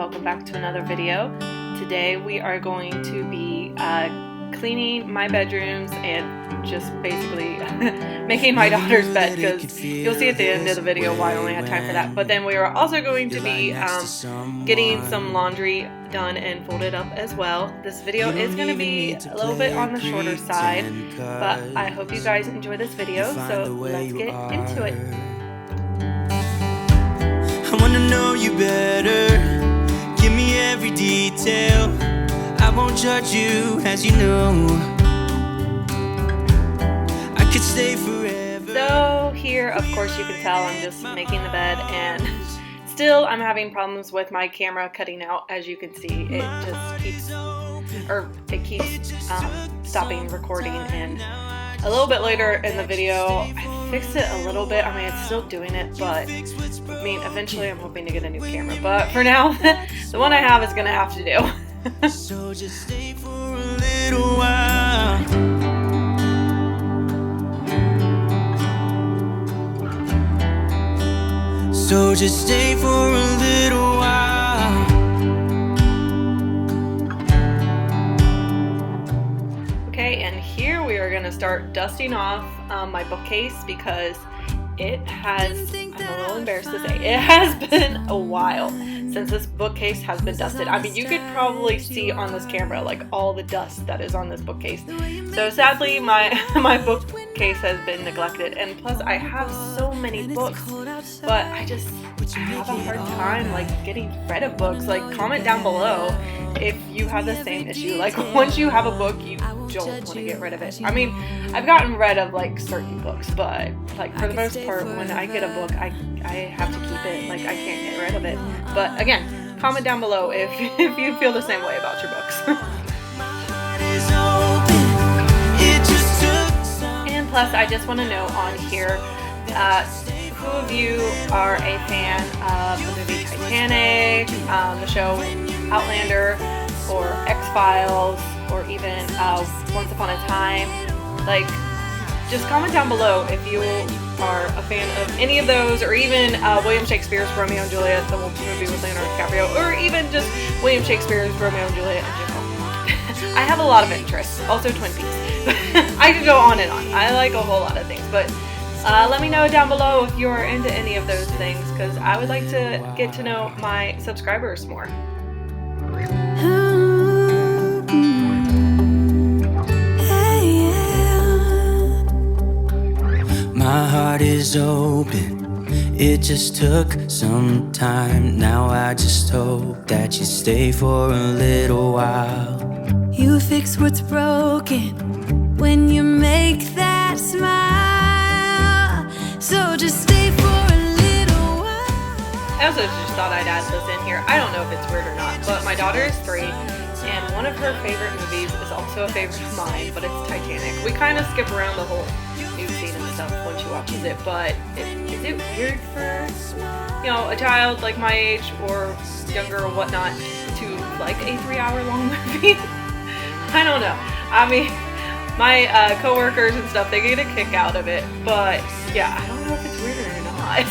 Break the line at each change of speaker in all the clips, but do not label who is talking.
welcome back to another video. Today we are going to be cleaning my bedrooms and just basically making my daughter's bed, because you'll see at the end of the video why I only had time for that. But then we are also going to be getting some laundry done and folded up as well. This video is going to be a little bit on the shorter side, but I hope you guys enjoy this video, so let's get into it.
I wanna know you better, give me every detail, I won't judge you as you know, I could stay forever.
So here, of course, you can tell I'm just making the bed, and still I'm having problems with my camera cutting out. As you can see, it just keeps stopping recording, and a little bit later in the video I fixed it a little bit. I mean, it's still doing it, but I mean, eventually I'm hoping to get a new camera, but for now the one I have is gonna have to do.
So just stay for a little while. So just stay for a little while.
Okay, and here we are going to start dusting off my bookcase, because it has, I'm a little embarrassed to say, it has been a while since this bookcase has been dusted. I mean, you could probably see on this camera like all the dust that is on this bookcase. So sadly my bookcase has been neglected, and plus I have so many books, but I have a hard time like getting rid of books. Like, comment down below if you have the same issue. Like, once you have a book, you don't want to get rid of it. I mean, I've gotten rid of like certain books, but like for the most part, when I get a book, I have to keep it. Like, I can't get rid of it. But again, comment down below if you feel the same way about your books. And plus, I just want to know on here, who of you are a fan of the movie Titanic, the show Outlander, or X-Files, or even Once Upon a Time? Like, just comment down below if you are a fan of any of those, or even William Shakespeare's Romeo and Juliet, the movie with Leonardo DiCaprio, or even just William Shakespeare's Romeo and Juliet in general. I have a lot of interests. Also Twin Peaks. I could go on and on. I like a whole lot of things, but let me know down below if you're into any of those things, because I would like to get to know my subscribers more.
My heart is open, it just took some time. Now I just hope that you stay for a little while. You fix what's broken when you make that smile. So just stay for a little while.
I also just thought I'd add this in here. I don't know if it's weird or not, but my daughter is 3, and one of her favorite movies is also a favorite of mine, but it's Titanic. We kind of skip around the whole nude scene and stuff when she watches it, but is it weird for, you know, a child like my age or younger or whatnot to like a 3-hour-long movie? I don't know. I mean, my coworkers and stuff, they get a kick out of it, but yeah, I don't know if it's weird or not.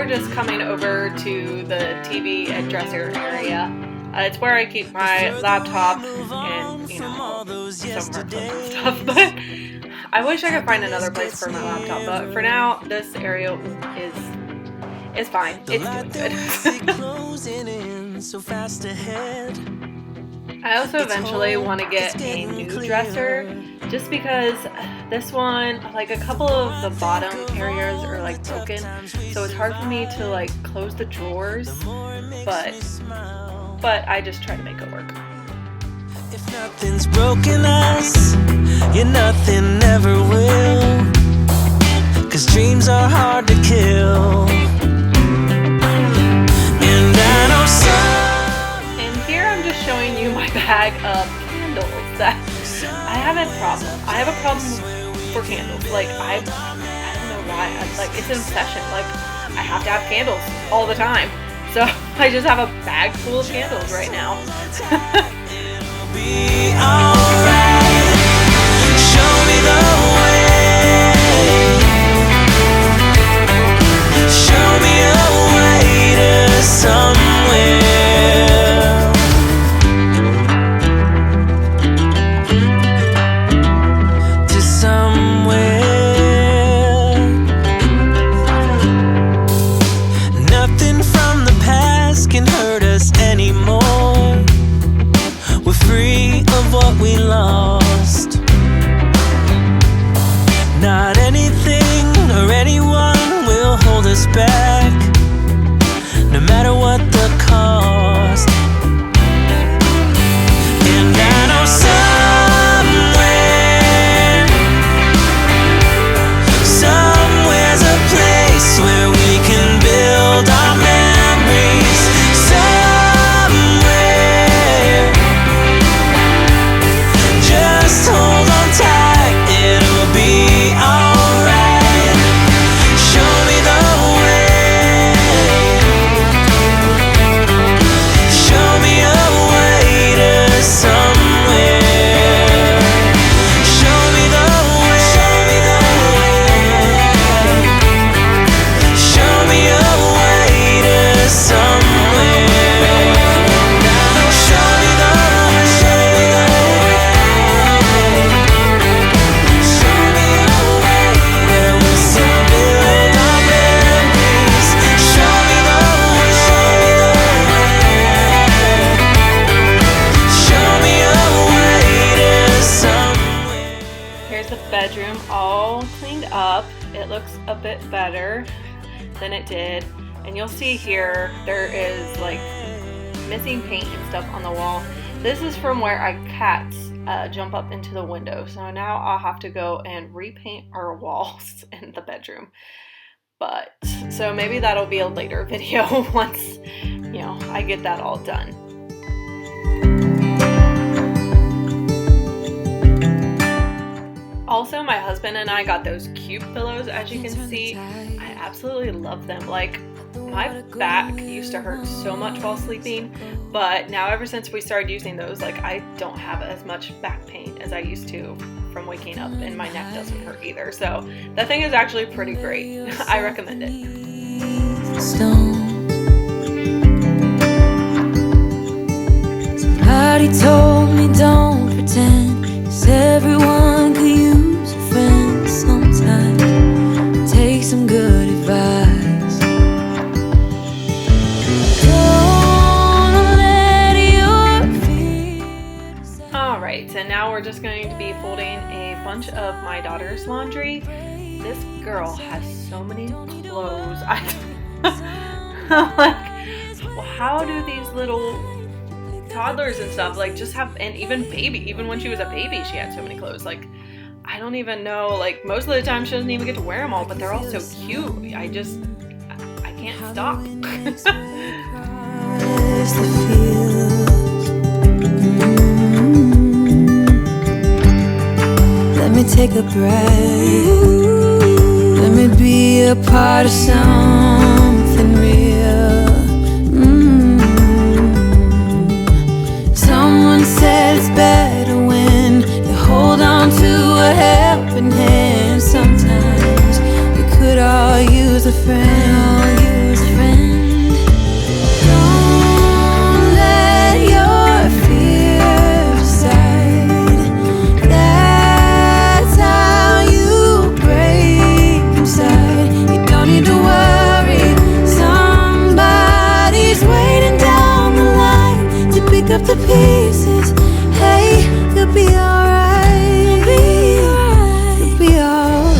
Just coming over to the TV and dresser area. It's where I keep my laptop and, you know, some work stuff, but I wish I could find another place for my laptop, but for now this area is fine. It's doing good. I also eventually want to get a new dresser, just because this one, like, a couple of the bottom areas are like broken, so it's hard for me to like close the drawers, but I just try to make it work.
If nothing's broken us, you're nothing never will, 'cause dreams are hard to kill. And I know some.
And here I'm just showing you my bag of candles that I have a problem. I have a problem for candles. Like, I don't know why. like it's an obsession. Like I have to have candles all the time. So I just have a bag full of candles right now.
It'll be alright. Show me the way. Show me a way to somewhere. To somewhere. Nothing from the past can hurt us anymore. We're free of what we lost. Not anything or anyone will hold us back, no matter what the cost. And I know somewhere's a place where we can build our memories. Somewhere, just hold on tight, it'll be alright. Show me the way. Show me a way to somewhere. Show me the way. Show me the way. Show me a way to somewhere. Show me the way. Show me the way. Show me a way where we can build our memories. Show me the way. Show me the way. Show me a way to somewhere.
Here's the bedroom all cleaned up. It looks a bit better than it did. And you'll see here, there is like missing paint and stuff on the wall. This is from where our cats jump up into the window. So now I'll have to go and repaint our walls in the bedroom. But, so maybe that'll be a later video once, I get that all done. Also, my husband and I got those cube pillows, as you can see. I absolutely love them. Like, my back used to hurt so much while sleeping, but now ever since we started using those, like, I don't have as much back pain as I used to from waking up, and my neck doesn't hurt either. So that thing is actually pretty great. I recommend it.
Somebody told me don't pretend, 'cause everyone could use a friend sometimes. Take some good advice. Don't let your fears.
Alright, and now we're just going to be folding a bunch of my daughter's laundry. This girl has so many clothes. I'm like, well, how do these little toddlers and stuff like just have, and even when she was a baby she had so many clothes. Like, I don't even know, like most of the time she doesn't even get to wear them all, but they're all so cute. I can't stop.
Let me take a breath. Let me be a part of something real. Someone said it's better when you hold on to a helping hand. Sometimes we could all use a friend. Don't let your fears decide. That's how you break inside. You don't need to worry. Somebody's waiting down the line to pick up the pieces. Hey, you'll be alright. You'll be alright.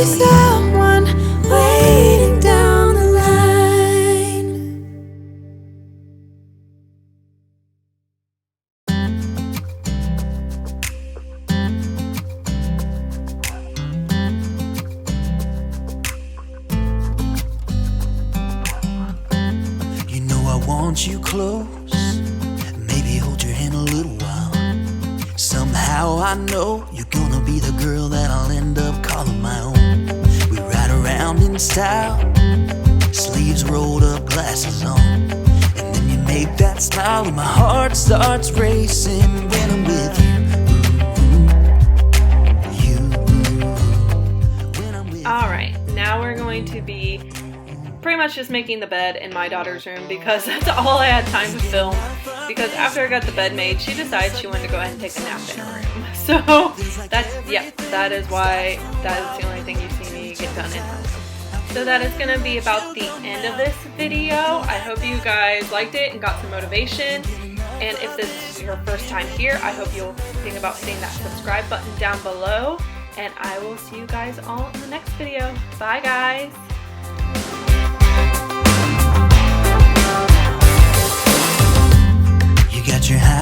be someone waiting down the line. You know I want you close, maybe hold your hand a little while. Somehow I know you're gonna be the girl that I'll end up calling my own. We ride around in style, sleeves rolled up, glasses on, and then you make that smile and my heart starts racing when I'm with you.
Alright, now we're going to be pretty much just making the bed in my daughter's room because that's all I had time to film. Because after I got the bed made, she decided she wanted to go ahead and take a nap in her room. So that is why that is the only thing you see me get done in her room. So that is going to be about the end of this video. I hope you guys liked it and got some motivation. And if this is your first time here, I hope you'll think about hitting that subscribe button down below. And I will see you guys all in the next video. Bye guys!
You got your